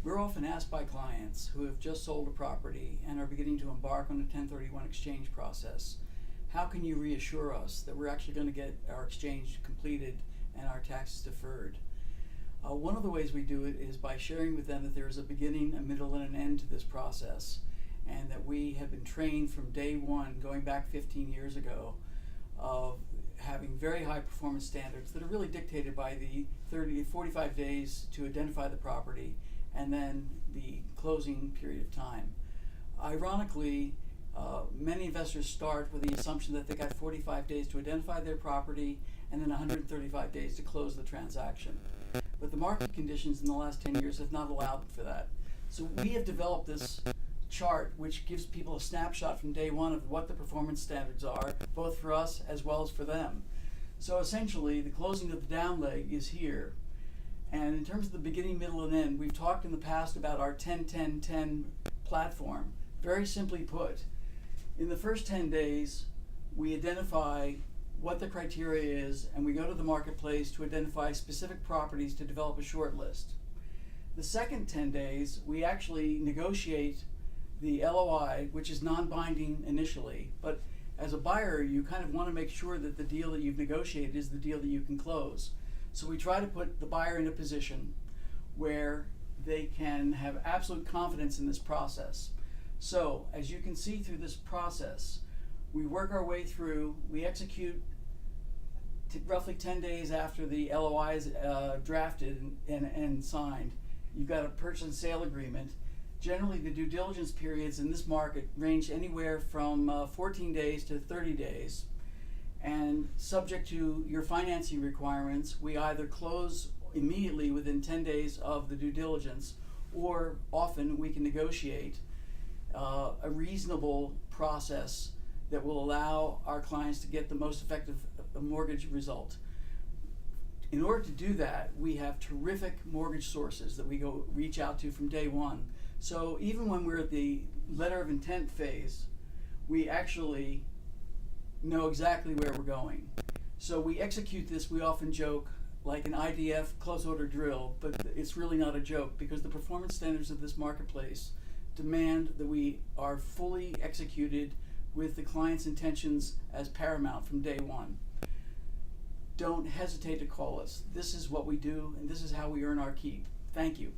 We're often asked by clients who have just sold a property and are beginning to embark on a 1031 exchange process, how can you reassure us that we're actually going to get our exchange completed and our taxes deferred? One of the ways we do it is by sharing with them that there is a beginning, a middle, and an end to this process, and that we have been trained from day one, going back 15 years ago, of having very high performance standards that are really dictated by the 30 to 45 days to identify the property and then the closing period of time. Ironically, many investors start with the assumption that they got 45 days to identify their property and then 135 days to close the transaction. But the market conditions in the last 10 years have not allowed for that. So we have developed this chart which gives people a snapshot from day one of what the performance standards are, both for us as well as for them. So essentially, the closing of the down leg is here. And in terms of the beginning, middle, and end, we've talked in the past about our 10-10-10 platform. Very simply put, in the first 10 days, we identify what the criteria is, and we go to the marketplace to identify specific properties to develop a short list. The second 10 days, we actually negotiate the LOI, which is non-binding initially, but as a buyer, you kind of want to make sure that the deal that you've negotiated is the deal that you can close. So we try to put the buyer in a position where they can have absolute confidence in this process. So as you can see through this process, we work our way through, we execute roughly 10 days after the LOI is drafted and signed. You've got a purchase and sale agreement. Generally, the due diligence periods in this market range anywhere from 14 days to 30 days. And subject to your financing requirements, we either close immediately within 10 days of the due diligence, or often we can negotiate a reasonable process that will allow our clients to get the most effective mortgage result. In order to do that, we have terrific mortgage sources that we go reach out to from day one. So even when we're at the letter of intent phase, we actually know exactly where we're going. So we execute this, we often joke, like an IDF close order drill, but it's really not a joke because the performance standards of this marketplace demand that we are fully executed with the client's intentions as paramount from day one. Don't hesitate to call us. This is what we do, and this is how we earn our keep. Thank you.